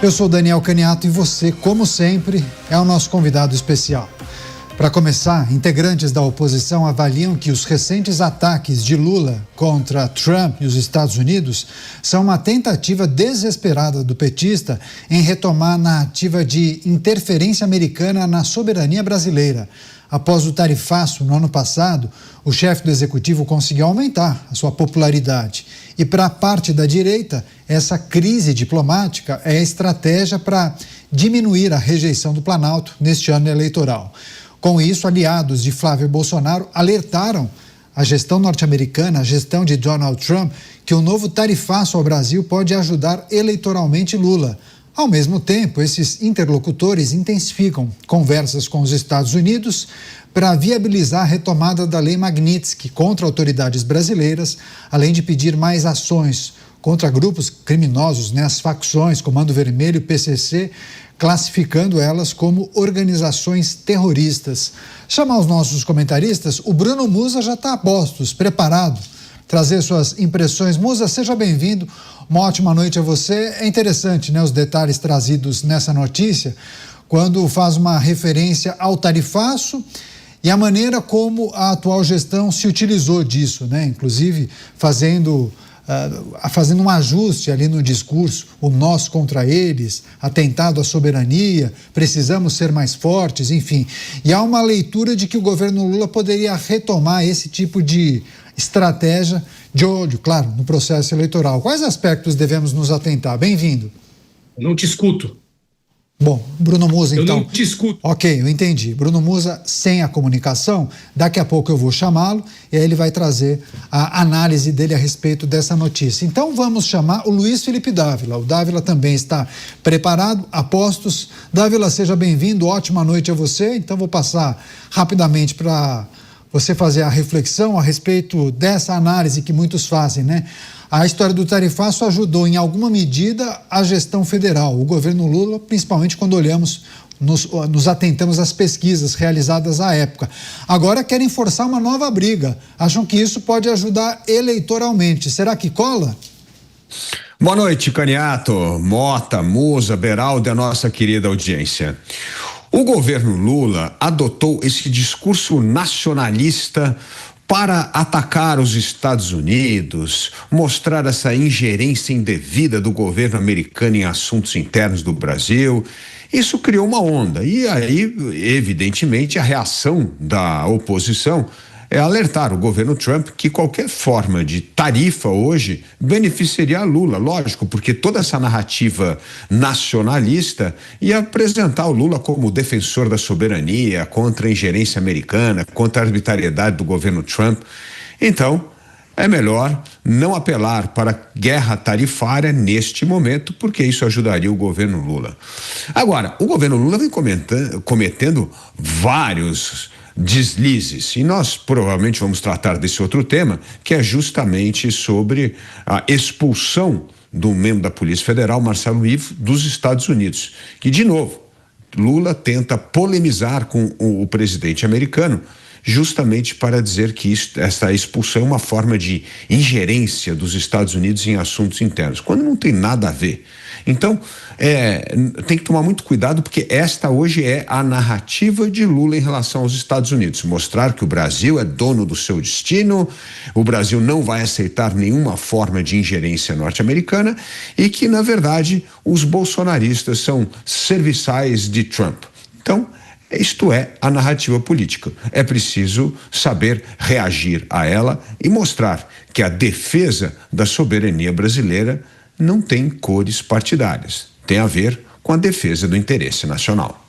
Eu sou Daniel Caniato e você, como sempre, é o nosso convidado especial. Para começar, integrantes da oposição avaliam que os recentes ataques de Lula contra Trump e os Estados Unidos são uma tentativa desesperada do petista em retomar a narrativa de interferência americana na soberania brasileira. Após o tarifaço no ano passado, o chefe do executivo conseguiu aumentar a sua popularidade. E para a parte da direita, essa crise diplomática é a estratégia para diminuir a rejeição do Planalto neste ano eleitoral. Com isso, aliados de Flávio Bolsonaro alertaram a gestão norte-americana, a gestão de Donald Trump, que o novo tarifaço ao Brasil pode ajudar eleitoralmente Lula. Ao mesmo tempo, esses interlocutores intensificam conversas com os Estados Unidos para viabilizar a retomada da Lei Magnitsky contra autoridades brasileiras, além de pedir mais ações contra grupos criminosos, as facções, Comando Vermelho e PCC, classificando elas como organizações terroristas. Chamar os nossos comentaristas, o Bruno Musa já está a postos, preparado, trazer suas impressões. Musa, seja bem-vindo, uma ótima noite a você. É interessante, os detalhes trazidos nessa notícia, quando faz uma referência ao tarifaço e a maneira como a atual gestão se utilizou disso, inclusive fazendo um ajuste ali no discurso, o nós contra eles, atentado à soberania, precisamos ser mais fortes, enfim. E há uma leitura de que o governo Lula poderia retomar esse tipo de estratégia de olho, claro, no processo eleitoral. Quais aspectos devemos nos atentar? Bem-vindo. Eu não te escuto. Bom, Bruno Musa, então... Eu não te escuto. Ok, eu entendi. Bruno Musa sem a comunicação, daqui a pouco eu vou chamá-lo e aí ele vai trazer a análise dele a respeito dessa notícia. Então vamos chamar o Luiz Felipe Dávila. O Dávila também está preparado, a postos. Dávila, seja bem-vindo, ótima noite a você. Então vou passar rapidamente para você fazer a reflexão a respeito dessa análise que muitos fazem, A história do tarifaço ajudou, em alguma medida, a gestão federal, o governo Lula, principalmente quando olhamos, nos atentamos às pesquisas realizadas à época. Agora querem forçar uma nova briga. Acham que isso pode ajudar eleitoralmente. Será que cola? Boa noite, Caniato, Mota, Musa, Beraldo e a nossa querida audiência. O governo Lula adotou esse discurso nacionalista para atacar os Estados Unidos, mostrar essa ingerência indevida do governo americano em assuntos internos do Brasil. Isso criou uma onda e aí, evidentemente, a reação da oposição é alertar o governo Trump que qualquer forma de tarifa hoje beneficiaria a Lula, lógico, porque toda essa narrativa nacionalista ia apresentar o Lula como defensor da soberania, contra a ingerência americana, contra a arbitrariedade do governo Trump. Então, é melhor não apelar para guerra tarifária neste momento, porque isso ajudaria o governo Lula. Agora, o governo Lula vem cometendo vários deslizes, e nós provavelmente vamos tratar desse outro tema, que é justamente sobre a expulsão do membro da Polícia Federal, Marcelo Ivo, dos Estados Unidos, que, de novo, Lula tenta polemizar com o presidente americano, justamente para dizer que essa expulsão é uma forma de ingerência dos Estados Unidos em assuntos internos, quando não tem nada a ver. Então, tem que tomar muito cuidado, porque esta hoje é a narrativa de Lula em relação aos Estados Unidos. Mostrar que o Brasil é dono do seu destino, o Brasil não vai aceitar nenhuma forma de ingerência norte-americana e que, na verdade, os bolsonaristas são serviçais de Trump. Então, isto é a narrativa política. É preciso saber reagir a ela e mostrar que a defesa da soberania brasileira não tem cores partidárias. Tem a ver com a defesa do interesse nacional.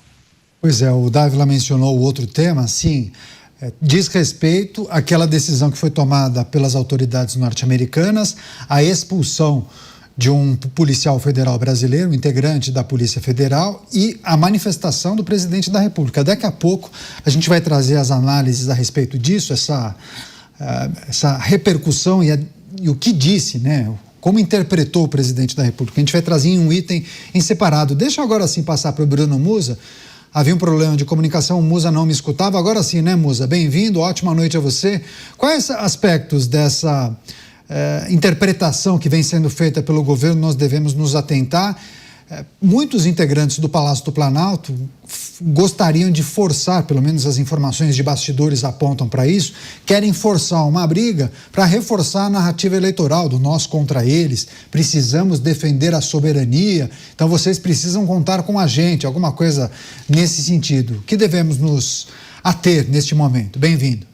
Pois é, o Dávila mencionou o outro tema, sim, diz respeito àquela decisão que foi tomada pelas autoridades norte-americanas, a expulsão de um policial federal brasileiro, um integrante da Polícia Federal, e a manifestação do presidente da República. Daqui a pouco a gente vai trazer as análises a respeito disso, essa repercussão e o que disse, como interpretou o presidente da República. A gente vai trazer em um item em separado. Deixa eu agora sim passar para o Bruno Musa. Havia um problema de comunicação, o Musa não me escutava. Agora sim, Musa? Bem-vindo, ótima noite a você. Quais aspectos dessa interpretação que vem sendo feita pelo governo nós devemos nos atentar? Muitos integrantes do Palácio do Planalto gostariam de forçar, pelo menos as informações de bastidores apontam para isso, querem forçar uma briga para reforçar a narrativa eleitoral do nós contra eles, precisamos defender a soberania, então vocês precisam contar com a gente, alguma coisa nesse sentido. Que devemos nos ater neste momento? Bem-vindo.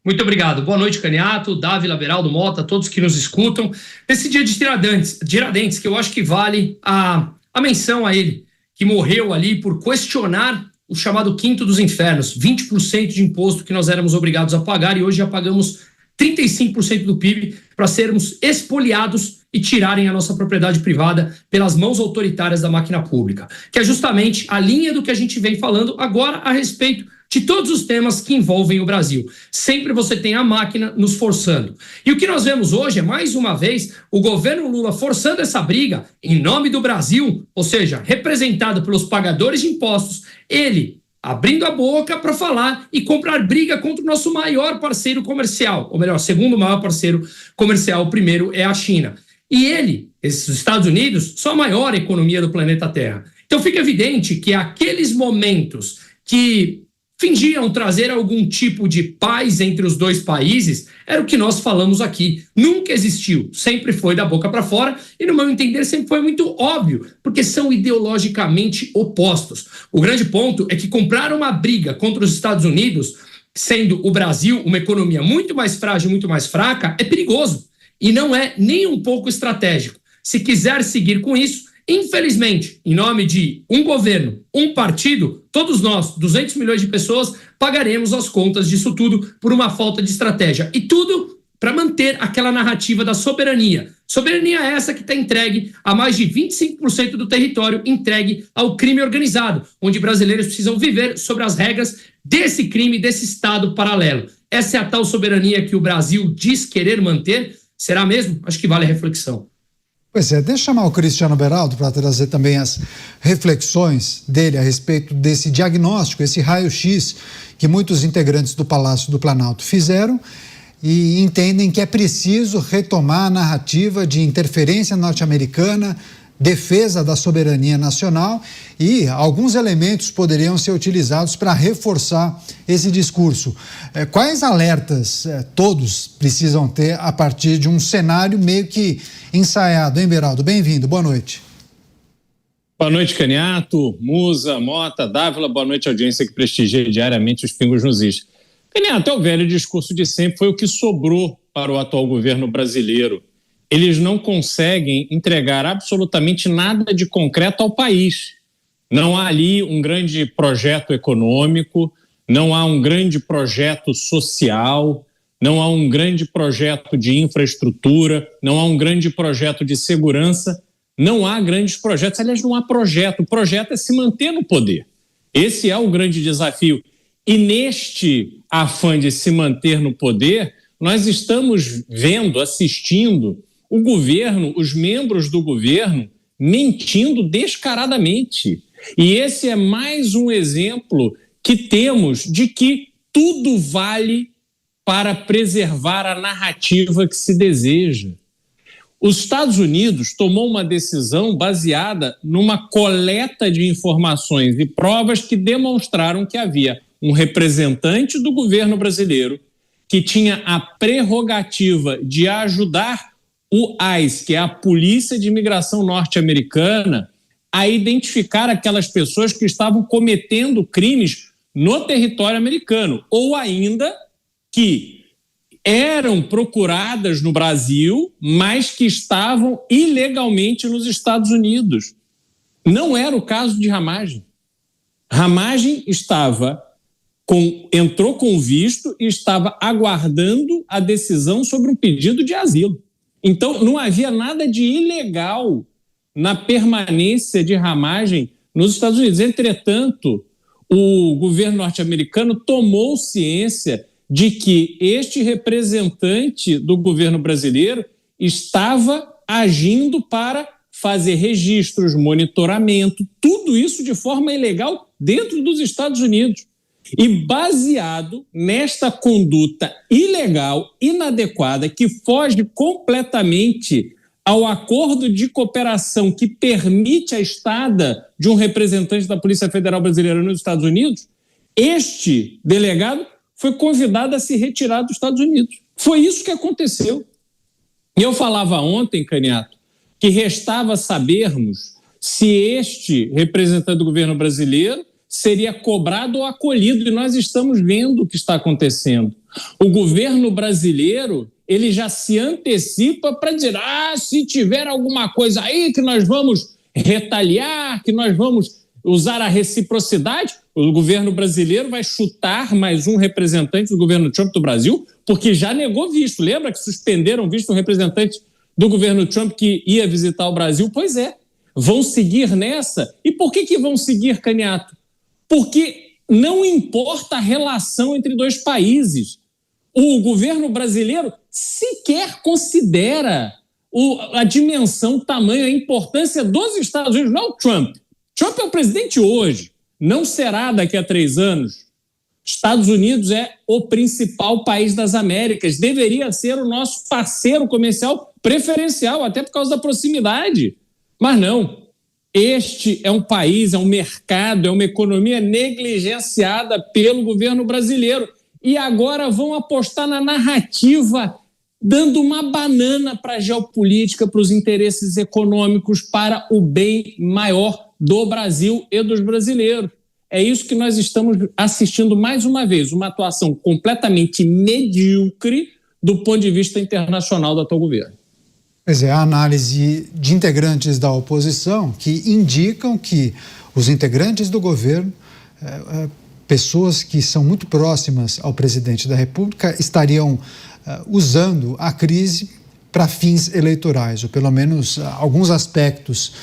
Muito obrigado. Boa noite, Caniato, Dávila, Beraldo, Mota, todos que nos escutam. Nesse dia de Tiradentes, que eu acho que vale a menção a ele, que morreu ali por questionar o chamado quinto dos infernos, 20% de imposto que nós éramos obrigados a pagar e hoje já pagamos 35% do PIB para sermos expoliados e tirarem a nossa propriedade privada pelas mãos autoritárias da máquina pública, que é justamente a linha do que a gente vem falando agora a respeito de todos os temas que envolvem o Brasil. Sempre você tem a máquina nos forçando. E o que nós vemos hoje é, mais uma vez, o governo Lula forçando essa briga em nome do Brasil, ou seja, representado pelos pagadores de impostos, ele abrindo a boca para falar e comprar briga contra o nosso maior parceiro comercial, ou melhor, segundo maior parceiro comercial, o primeiro é a China. E ele, esses Estados Unidos, são a maior economia do planeta Terra. Então fica evidente que aqueles momentos que fingiam trazer algum tipo de paz entre os dois países, era o que nós falamos aqui. Nunca existiu, sempre foi da boca para fora e, no meu entender, sempre foi muito óbvio, porque são ideologicamente opostos. O grande ponto é que comprar uma briga contra os Estados Unidos, sendo o Brasil uma economia muito mais frágil, muito mais fraca, é perigoso e não é nem um pouco estratégico. Se quiser seguir com isso, infelizmente, em nome de um governo, um partido, todos nós, 200 milhões de pessoas, pagaremos as contas disso tudo por uma falta de estratégia. E tudo para manter aquela narrativa da soberania. Soberania essa que está entregue a mais de 25% do território entregue ao crime organizado, onde brasileiros precisam viver sobre as regras desse crime, desse Estado paralelo. Essa é a tal soberania que o Brasil diz querer manter? Será mesmo? Acho que vale a reflexão. Pois é, deixa eu chamar o Cristiano Beraldo para trazer também as reflexões dele a respeito desse diagnóstico, esse raio-x que muitos integrantes do Palácio do Planalto fizeram e entendem que é preciso retomar a narrativa de interferência norte-americana, defesa da soberania nacional e alguns elementos poderiam ser utilizados para reforçar esse discurso. Quais alertas todos precisam ter a partir de um cenário meio que ensaiado, hein, Beraldo? Bem-vindo, boa noite. Boa noite, Caniato, Musa, Mota, Dávila, boa noite, audiência que prestigia diariamente os Pingos nos Is. Caniato, é o velho discurso de sempre, foi o que sobrou para o atual governo brasileiro. Eles não conseguem entregar absolutamente nada de concreto ao país. Não há ali um grande projeto econômico, não há um grande projeto social, não há um grande projeto de infraestrutura, não há um grande projeto de segurança, não há grandes projetos. Aliás, não há projeto. O projeto é se manter no poder. Esse é o grande desafio. E neste afã de se manter no poder, nós estamos vendo, assistindo o governo, os membros do governo, mentindo descaradamente. E esse é mais um exemplo que temos de que tudo vale para preservar a narrativa que se deseja. Os Estados Unidos tomou uma decisão baseada numa coleta de informações e provas que demonstraram que havia um representante do governo brasileiro que tinha a prerrogativa de ajudar o ICE, que é a Polícia de Imigração Norte-Americana, a identificar aquelas pessoas que estavam cometendo crimes no território americano, ou ainda que eram procuradas no Brasil, mas que estavam ilegalmente nos Estados Unidos. Não era o caso de Ramagem. Ramagem entrou com visto e estava aguardando a decisão sobre um pedido de asilo. Então, não havia nada de ilegal na permanência de Ramagem nos Estados Unidos. Entretanto, o governo norte-americano tomou ciência de que este representante do governo brasileiro estava agindo para fazer registros, monitoramento, tudo isso de forma ilegal dentro dos Estados Unidos. E baseado nesta conduta ilegal, inadequada, que foge completamente ao acordo de cooperação que permite a estada de um representante da Polícia Federal Brasileira nos Estados Unidos, este delegado foi convidado a se retirar dos Estados Unidos. Foi isso que aconteceu. E eu falava ontem, Caniato, que restava sabermos se este representante do governo brasileiro seria cobrado ou acolhido, e nós estamos vendo o que está acontecendo. O governo brasileiro, ele já se antecipa para dizer, se tiver alguma coisa aí que nós vamos retaliar, que nós vamos usar a reciprocidade, o governo brasileiro vai chutar mais um representante do governo Trump do Brasil, porque já negou visto. Lembra que suspenderam visto um representante do governo Trump que ia visitar o Brasil? Pois é, vão seguir nessa. E por que vão seguir, Caniato? Porque não importa a relação entre dois países. O governo brasileiro sequer considera a dimensão, o tamanho, a importância dos Estados Unidos, não o Trump. Trump é o presidente hoje, não será daqui a 3 anos. Estados Unidos é o principal país das Américas, deveria ser o nosso parceiro comercial preferencial, até por causa da proximidade. Mas não. Este é um país, é um mercado, é uma economia negligenciada pelo governo brasileiro. E agora vão apostar na narrativa, dando uma banana para a geopolítica, para os interesses econômicos, para o bem maior do Brasil e dos brasileiros. É isso que nós estamos assistindo mais uma vez, uma atuação completamente medíocre do ponto de vista internacional do atual governo. Pois é, a análise de integrantes da oposição que indicam que os integrantes do governo, pessoas que são muito próximas ao presidente da República, estariam usando a crise para fins eleitorais, ou pelo menos alguns aspectos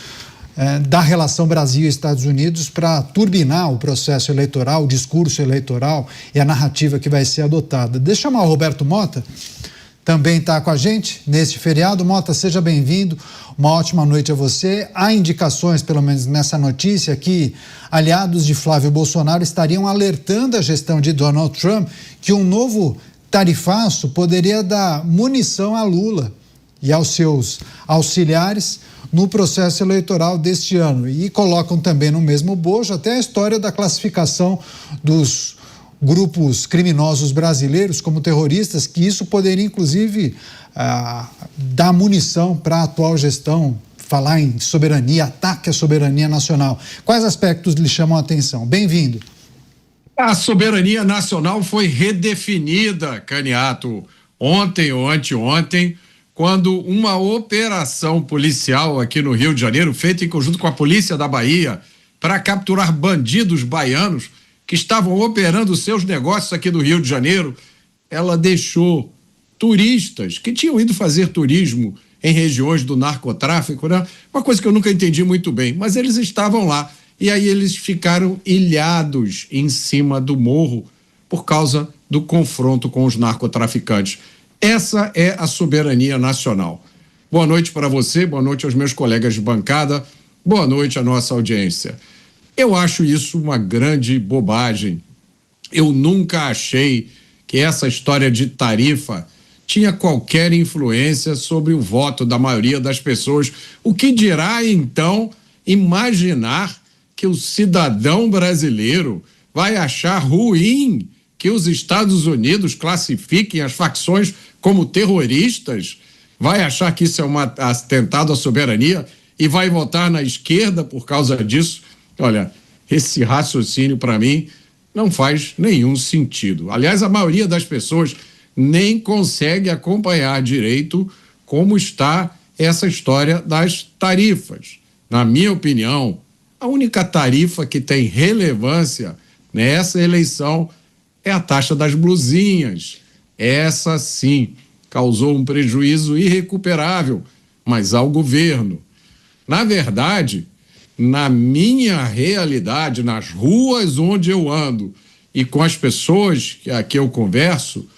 da relação Brasil e Estados Unidos para turbinar o processo eleitoral, o discurso eleitoral e a narrativa que vai ser adotada. Deixa eu chamar o Roberto Mota, também está com a gente neste feriado. Mota, seja bem-vindo, uma ótima noite a você. Há indicações, pelo menos nessa notícia, que aliados de Flávio Bolsonaro estariam alertando a gestão de Donald Trump que um novo tarifaço poderia dar munição a Lula e aos seus auxiliares no processo eleitoral deste ano. E colocam também no mesmo bojo até a história da classificação dos grupos criminosos brasileiros como terroristas, que isso poderia, inclusive, dar munição para a atual gestão, falar em soberania, ataque à soberania nacional. Quais aspectos lhe chamam a atenção? Bem-vindo. A soberania nacional foi redefinida, Caniato, ontem ou anteontem, quando uma operação policial aqui no Rio de Janeiro, feita em conjunto com a polícia da Bahia, para capturar bandidos baianos que estavam operando seus negócios aqui no Rio de Janeiro, ela deixou turistas que tinham ido fazer turismo em regiões do narcotráfico, né? Uma coisa que eu nunca entendi muito bem, mas eles estavam lá e aí eles ficaram ilhados em cima do morro por causa do confronto com os narcotraficantes. Essa é a soberania nacional. Boa noite para você, boa noite aos meus colegas de bancada, boa noite à nossa audiência. Eu acho isso uma grande bobagem. Eu nunca achei que essa história de tarifa tinha qualquer influência sobre o voto da maioria das pessoas. O que dirá, então, imaginar que o cidadão brasileiro vai achar ruim que os Estados Unidos classifiquem as facções como terroristas? Vai achar que isso é um atentado à soberania e vai votar na esquerda por causa disso? Olha, esse raciocínio, para mim, não faz nenhum sentido. Aliás, a maioria das pessoas nem consegue acompanhar direito como está essa história das tarifas. Na minha opinião, a única tarifa que tem relevância nessa eleição é a taxa das blusinhas. Essa, sim, causou um prejuízo irrecuperável, mas ao governo. Na verdade, na minha realidade, nas ruas onde eu ando e com as pessoas a que eu converso,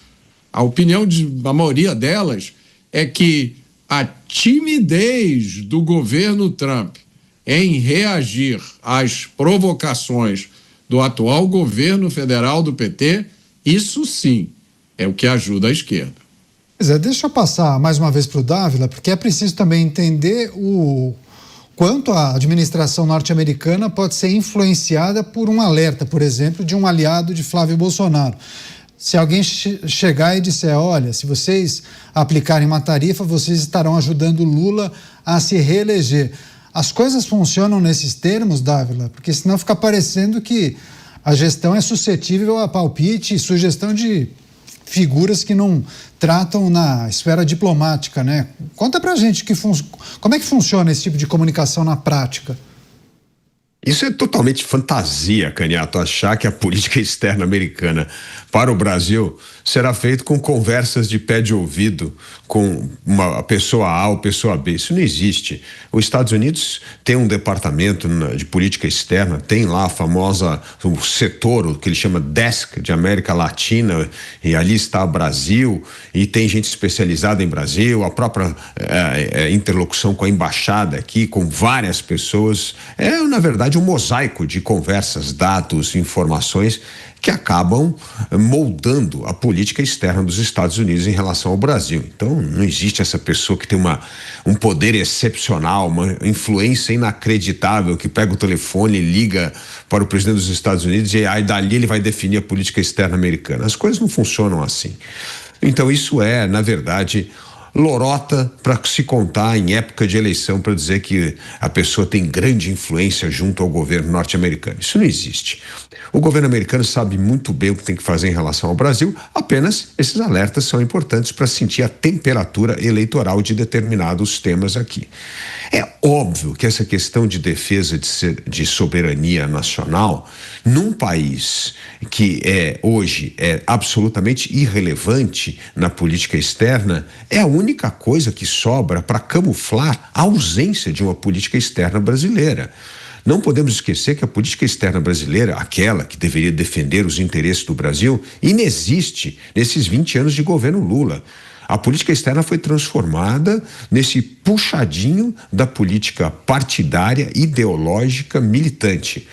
a opinião da maioria delas é que a timidez do governo Trump em reagir às provocações do atual governo federal do PT, isso sim é o que ajuda a esquerda. Pois é, deixa eu passar mais uma vez para o Dávila, porque é preciso também entender o quanto a administração norte-americana pode ser influenciada por um alerta, por exemplo, de um aliado de Flávio Bolsonaro. Se alguém chegar e disser, olha, se vocês aplicarem uma tarifa, vocês estarão ajudando Lula a se reeleger. As coisas funcionam nesses termos, Dávila? Porque senão fica parecendo que a gestão é suscetível a palpite e sugestão de figuras que não tratam na esfera diplomática, né? Conta pra gente como é que funciona esse tipo de comunicação na prática. Isso é totalmente fantasia, Caniato, achar que a política externa americana para o Brasil será feita com conversas de pé de ouvido com uma pessoa A ou pessoa B. Isso não existe. Os Estados Unidos tem um departamento de política externa, tem lá o setor, o que ele chama Desk de América Latina, e ali está o Brasil, e tem gente especializada em Brasil, a própria interlocução com a embaixada aqui, com várias pessoas. Na verdade, um mosaico de conversas, dados, informações que acabam moldando a política externa dos Estados Unidos em relação ao Brasil. Então, não existe essa pessoa que tem um poder excepcional, uma influência inacreditável, que pega o telefone e liga para o presidente dos Estados Unidos e aí dali ele vai definir a política externa americana. As coisas não funcionam assim. Então, isso é, na verdade, lorota para se contar em época de eleição para dizer que a pessoa tem grande influência junto ao governo norte-americano. Isso não existe. O governo americano sabe muito bem o que tem que fazer em relação ao Brasil, apenas esses alertas são importantes para sentir a temperatura eleitoral de determinados temas aqui. É óbvio que essa questão de defesa de soberania nacional, num país que hoje é absolutamente irrelevante na política externa, é a única coisa que sobra para camuflar a ausência de uma política externa brasileira. Não podemos esquecer que a política externa brasileira, aquela que deveria defender os interesses do Brasil, inexiste nesses 20 anos de governo Lula. A política externa foi transformada nesse puxadinho da política partidária, ideológica, militante,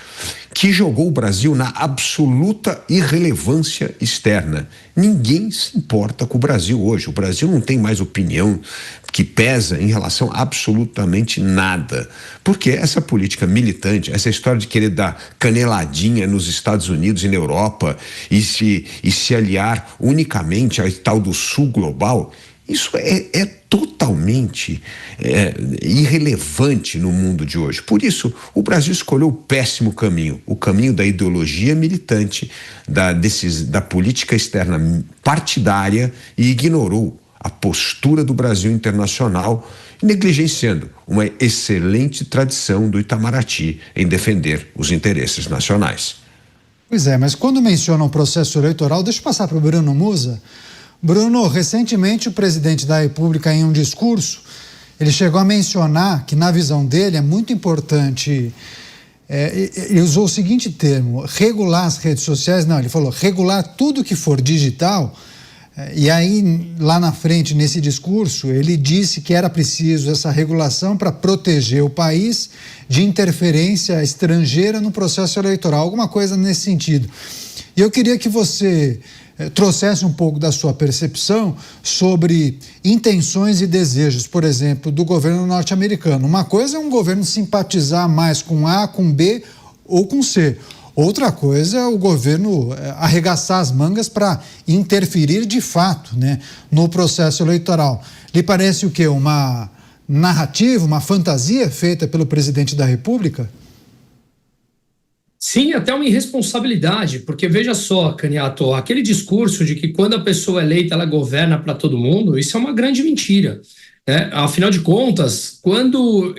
que jogou o Brasil na absoluta irrelevância externa. Ninguém se importa com o Brasil hoje. O Brasil não tem mais opinião que pesa em relação a absolutamente nada. Porque essa política militante, essa história de querer dar caneladinha nos Estados Unidos e na Europa e se aliar unicamente ao tal do Sul global, isso é totalmente irrelevante no mundo de hoje. Por isso, o Brasil escolheu o péssimo caminho, o caminho da ideologia militante, da política externa partidária, e ignorou a postura do Brasil internacional, negligenciando uma excelente tradição do Itamaraty em defender os interesses nacionais. Pois é, mas quando mencionam o processo eleitoral, deixa eu passar para o Bruno Musa. Bruno, recentemente o presidente da República, em um discurso, ele chegou a mencionar que, na visão dele, é muito importante, ele usou o seguinte termo, regular as redes sociais. Não, ele falou regular tudo que for digital. E aí, lá na frente, nesse discurso, ele disse que era preciso essa regulação para proteger o país de interferência estrangeira no processo eleitoral, alguma coisa nesse sentido. E eu queria que você trouxesse um pouco da sua percepção sobre intenções e desejos, por exemplo, do governo norte-americano. Uma coisa é um governo simpatizar mais com A, com B ou com C. Outra coisa é o governo arregaçar as mangas para interferir de fato, né, no processo eleitoral. Lhe parece o quê? Uma narrativa, uma fantasia feita pelo presidente da República? Sim, até uma irresponsabilidade, porque veja só, Caniato, aquele discurso de que quando a pessoa é eleita ela governa para todo mundo, isso é uma grande mentira. Afinal de contas, quando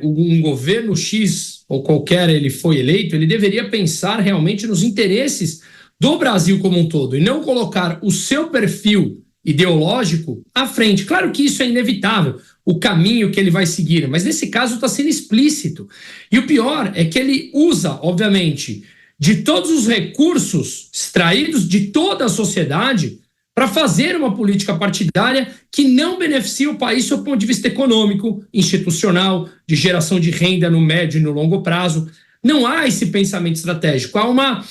um governo X ou qualquer ele foi eleito, ele deveria pensar realmente nos interesses do Brasil como um todo e não colocar o seu perfil ideológico à frente. Claro que isso é inevitável, o caminho que ele vai seguir, mas nesse caso está sendo explícito. E o pior é que ele usa, obviamente, de todos os recursos extraídos de toda a sociedade para fazer uma política partidária que não beneficia o país do ponto de vista econômico, institucional, de geração de renda no médio e no longo prazo. Não há esse pensamento estratégico. Há uma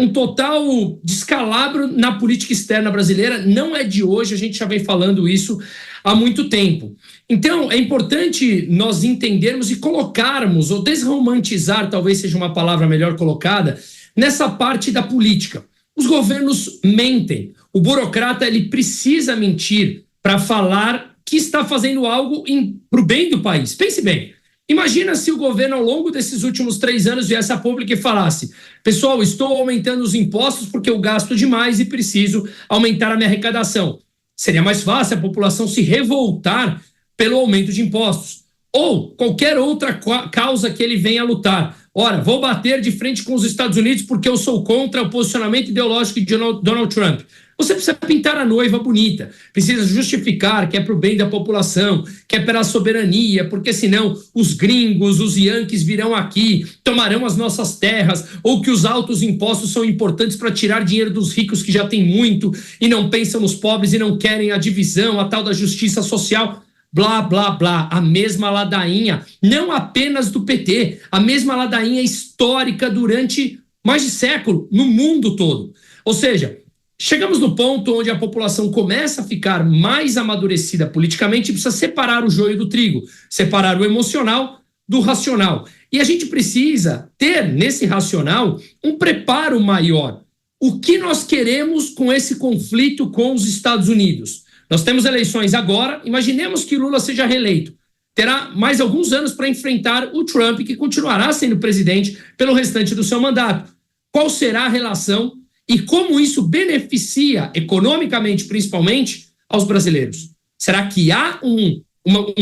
um total descalabro na política externa brasileira. Não é de hoje, a gente já vem falando isso há muito tempo. Então, é importante nós entendermos e colocarmos, ou desromantizar, talvez seja uma palavra melhor colocada, nessa parte da política. Os governos mentem. O burocrata ele precisa mentir para falar que está fazendo algo para o bem do país. Pense bem. Imagina se o governo, ao longo desses últimos 3 anos, viesse a público e falasse: pessoal, estou aumentando os impostos porque eu gasto demais e preciso aumentar a minha arrecadação. Seria mais fácil a população se revoltar pelo aumento de impostos. Ou qualquer outra causa que ele venha a lutar. Ora, vou bater de frente com os Estados Unidos porque eu sou contra o posicionamento ideológico de Donald Trump. Você precisa pintar a noiva bonita, precisa justificar que é para o bem da população, que é pela soberania, porque senão os gringos, os yankees virão aqui, tomarão as nossas terras, ou que os altos impostos são importantes para tirar dinheiro dos ricos que já têm muito e não pensam nos pobres e não querem a divisão, a tal da justiça social. Blá, blá, blá, a mesma ladainha, não apenas do PT, a mesma ladainha histórica durante mais de século, no mundo todo. Ou seja, chegamos no ponto onde a população começa a ficar mais amadurecida politicamente e precisa separar o joio do trigo, separar o emocional do racional. E a gente precisa ter, nesse racional, um preparo maior. O que nós queremos com esse conflito com os Estados Unidos? Nós temos eleições agora, imaginemos que Lula seja reeleito. Terá mais alguns anos para enfrentar o Trump, que continuará sendo presidente pelo restante do seu mandato. Qual será a relação e como isso beneficia, economicamente principalmente, aos brasileiros? Será que há um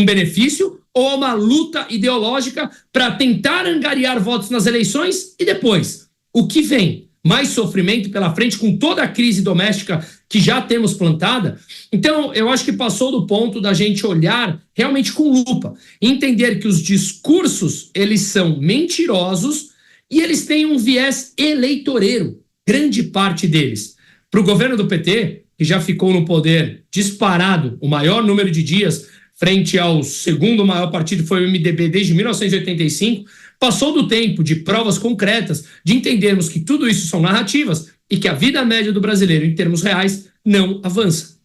benefício ou uma luta ideológica para tentar angariar votos nas eleições e depois? O que vem? Mais sofrimento pela frente com toda a crise doméstica que já temos plantada? Então, eu acho que passou do ponto da gente olhar realmente com lupa, entender que os discursos, eles são mentirosos e eles têm um viés eleitoreiro, grande parte deles. Para o governo do PT, que já ficou no poder disparado o maior número de dias, frente ao segundo maior partido, foi o MDB desde 1985, passou do tempo de provas concretas, de entendermos que tudo isso são narrativas e que a vida média do brasileiro, em termos reais, não avança.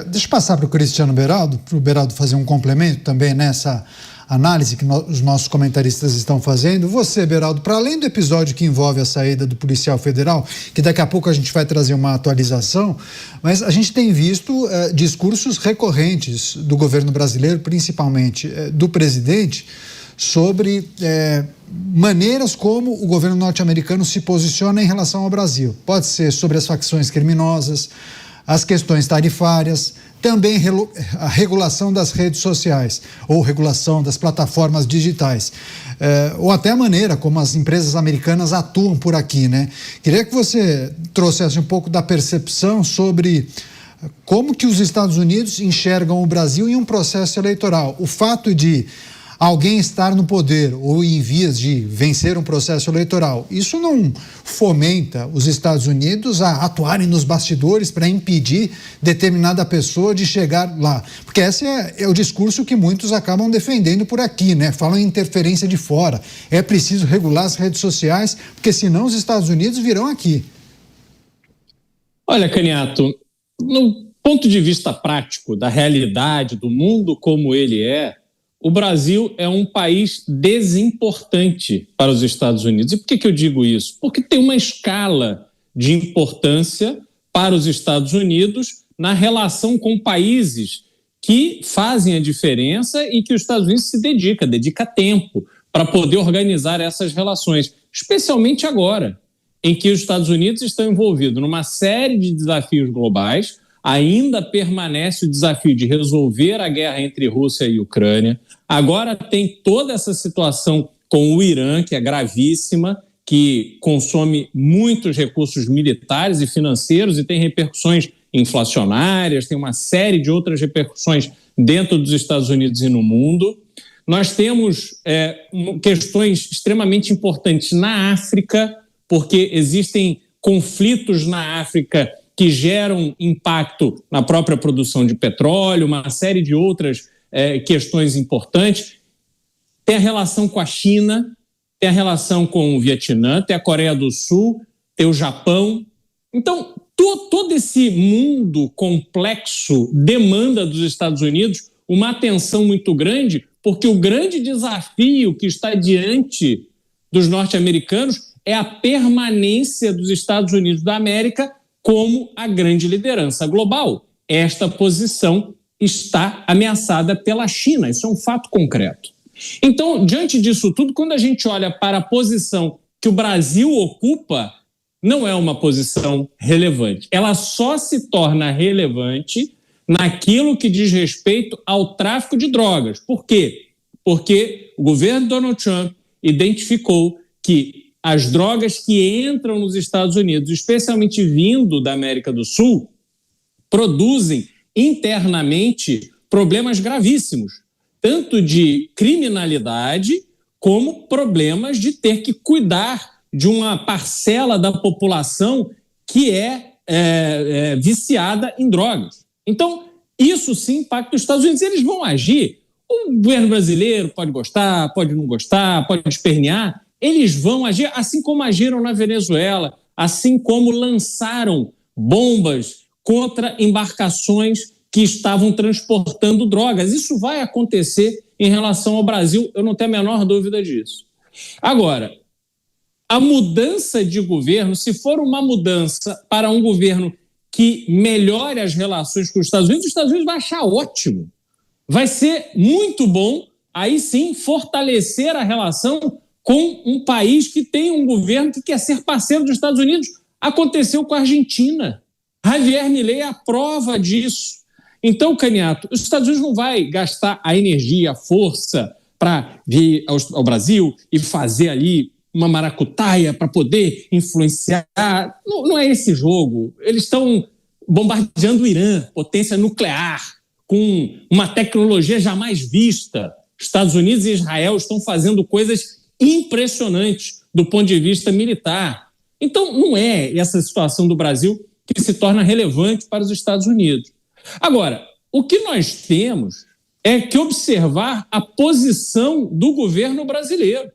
Deixa eu passar para o Cristiano Beraldo, para o Beraldo fazer um complemento também nessa análise que os nossos comentaristas estão fazendo. Você, Beraldo, para além do episódio que envolve a saída do policial federal, que daqui a pouco a gente vai trazer uma atualização, mas a gente tem visto discursos recorrentes do governo brasileiro, principalmente do presidente, sobre maneiras como o governo norte-americano se posiciona em relação ao Brasil. Pode ser sobre as facções criminosas, as questões tarifárias, também a regulação das redes sociais ou regulação das plataformas digitais, ou até a maneira como as empresas americanas atuam por aqui, né? Queria que você trouxesse um pouco da percepção sobre como que os Estados Unidos enxergam o Brasil em um processo eleitoral. O fato de alguém estar no poder ou em vias de vencer um processo eleitoral, isso não fomenta os Estados Unidos a atuarem nos bastidores para impedir determinada pessoa de chegar lá? Porque esse é o discurso que muitos acabam defendendo por aqui, né? Falam em interferência de fora. É preciso regular as redes sociais, porque senão os Estados Unidos virão aqui. Olha, Caniato, no ponto de vista prático da realidade, do mundo como ele é, o Brasil é um país desimportante para os Estados Unidos. E por que eu digo isso? Porque tem uma escala de importância para os Estados Unidos na relação com países que fazem a diferença e que os Estados Unidos se dedica tempo para poder organizar essas relações, especialmente agora, em que os Estados Unidos estão envolvidos numa série de desafios globais. Ainda permanece o desafio de resolver a guerra entre Rússia e Ucrânia. Agora tem toda essa situação com o Irã, que é gravíssima, que consome muitos recursos militares e financeiros e tem repercussões inflacionárias, tem uma série de outras repercussões dentro dos Estados Unidos e no mundo. Nós temos questões extremamente importantes na África, porque existem conflitos na África que geram impacto na própria produção de petróleo, uma série de outras questões importantes. Tem a relação com a China, tem a relação com o Vietnã, tem a Coreia do Sul, tem o Japão. Então, todo esse mundo complexo demanda dos Estados Unidos uma atenção muito grande, porque o grande desafio que está diante dos norte-americanos é a permanência dos Estados Unidos da América como a grande liderança global. Esta posição está ameaçada pela China, isso é um fato concreto. Então, diante disso tudo, quando a gente olha para a posição que o Brasil ocupa, não é uma posição relevante. Ela só se torna relevante naquilo que diz respeito ao tráfico de drogas. Por quê? Porque o governo Donald Trump identificou que as drogas que entram nos Estados Unidos, especialmente vindo da América do Sul, produzem internamente problemas gravíssimos, tanto de criminalidade como problemas de ter que cuidar de uma parcela da população que é viciada em drogas. Então, isso sim impacta os Estados Unidos. Eles vão agir. O governo brasileiro pode gostar, pode não gostar, pode espernear. Eles vão agir assim como agiram na Venezuela, assim como lançaram bombas contra embarcações que estavam transportando drogas. Isso vai acontecer em relação ao Brasil, eu não tenho a menor dúvida disso. Agora, a mudança de governo, se for uma mudança para um governo que melhore as relações com os Estados Unidos vai achar ótimo. Vai ser muito bom, aí sim, fortalecer a relação com um país que tem um governo que quer ser parceiro dos Estados Unidos. Aconteceu com a Argentina. Javier Milei é a prova disso. Então, Caniato, os Estados Unidos não vai gastar a energia, a força para vir ao Brasil e fazer ali uma maracutaia para poder influenciar. Não é esse jogo. Eles estão bombardeando o Irã, potência nuclear, com uma tecnologia jamais vista. Estados Unidos e Israel estão fazendo coisas impressionantes do ponto de vista militar. Então, não é essa situação do Brasil que se torna relevante para os Estados Unidos. Agora, o que nós temos é que observar a posição do governo brasileiro.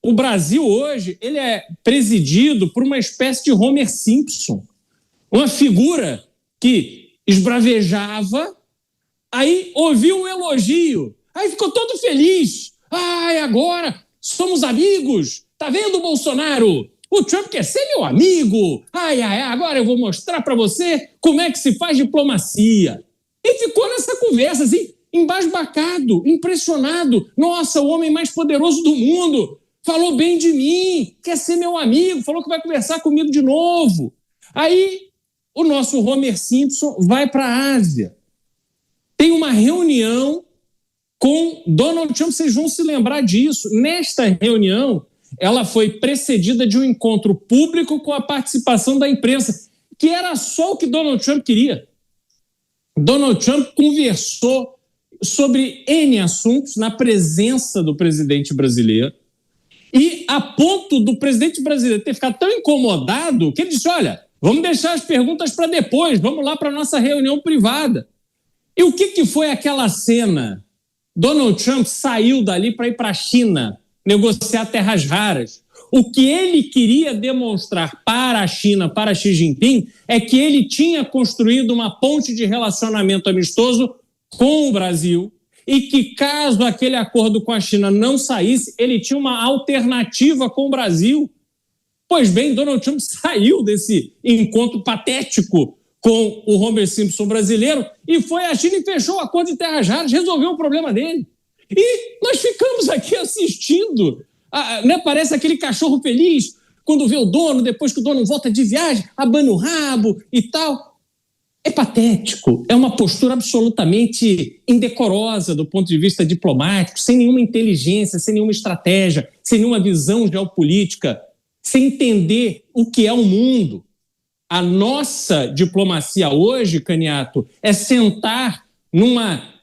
O Brasil hoje ele é presidido por uma espécie de Homer Simpson, uma figura que esbravejava, aí ouviu um elogio, aí ficou todo feliz. Ai, agora somos amigos. Tá vendo, Bolsonaro? O Trump quer ser meu amigo. Agora eu vou mostrar para você como é que se faz diplomacia. E ficou nessa conversa, assim, embasbacado, impressionado. Nossa, o homem mais poderoso do mundo falou bem de mim, quer ser meu amigo, falou que vai conversar comigo de novo. Aí o nosso Homer Simpson vai para a Ásia. Tem uma reunião com Donald Trump, vocês vão se lembrar disso. Nesta reunião, ela foi precedida de um encontro público com a participação da imprensa, que era só o que Donald Trump queria. Donald Trump conversou sobre N assuntos na presença do presidente brasileiro, e a ponto do presidente brasileiro ter ficado tão incomodado que ele disse, olha, vamos deixar as perguntas para depois, vamos lá para a nossa reunião privada. E o que foi aquela cena? Donald Trump saiu dali para ir para a China, negociar terras raras. O que ele queria demonstrar para a China, para Xi Jinping, é que ele tinha construído uma ponte de relacionamento amistoso com o Brasil e que, caso aquele acordo com a China não saísse, ele tinha uma alternativa com o Brasil. Pois bem, Donald Trump saiu desse encontro patético com o Homer Simpson brasileiro e foi à China e fechou o acordo de terras raras, resolveu o problema dele. E nós ficamos aqui assistindo, parece aquele cachorro feliz quando vê o dono, depois que o dono volta de viagem, abana o rabo e tal. É patético, é uma postura absolutamente indecorosa do ponto de vista diplomático, sem nenhuma inteligência, sem nenhuma estratégia, sem nenhuma visão geopolítica, sem entender o que é o mundo. A nossa diplomacia hoje, Caniato, é sentar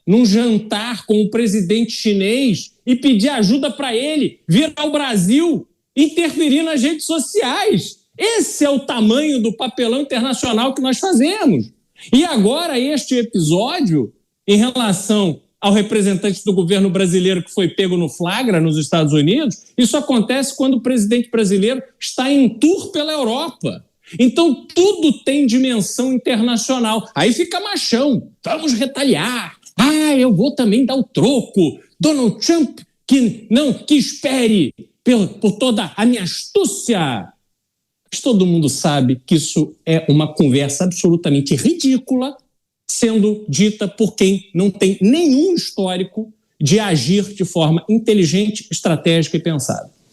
num jantar com o presidente chinês e pedir ajuda para ele vir ao Brasil, interferir nas redes sociais. Esse é o tamanho do papelão internacional que nós fazemos. E agora este episódio, em relação ao representante do governo brasileiro que foi pego no flagra nos Estados Unidos. Isso acontece quando o presidente brasileiro está em tour pela Europa. Então, tudo tem dimensão internacional. Aí fica machão. Vamos retaliar. Eu vou também dar o troco. Donald Trump, que espere por toda a minha astúcia. Mas todo mundo sabe que isso é uma conversa absolutamente ridícula, sendo dita por quem não tem nenhum histórico de agir de forma inteligente, estratégica e pensada.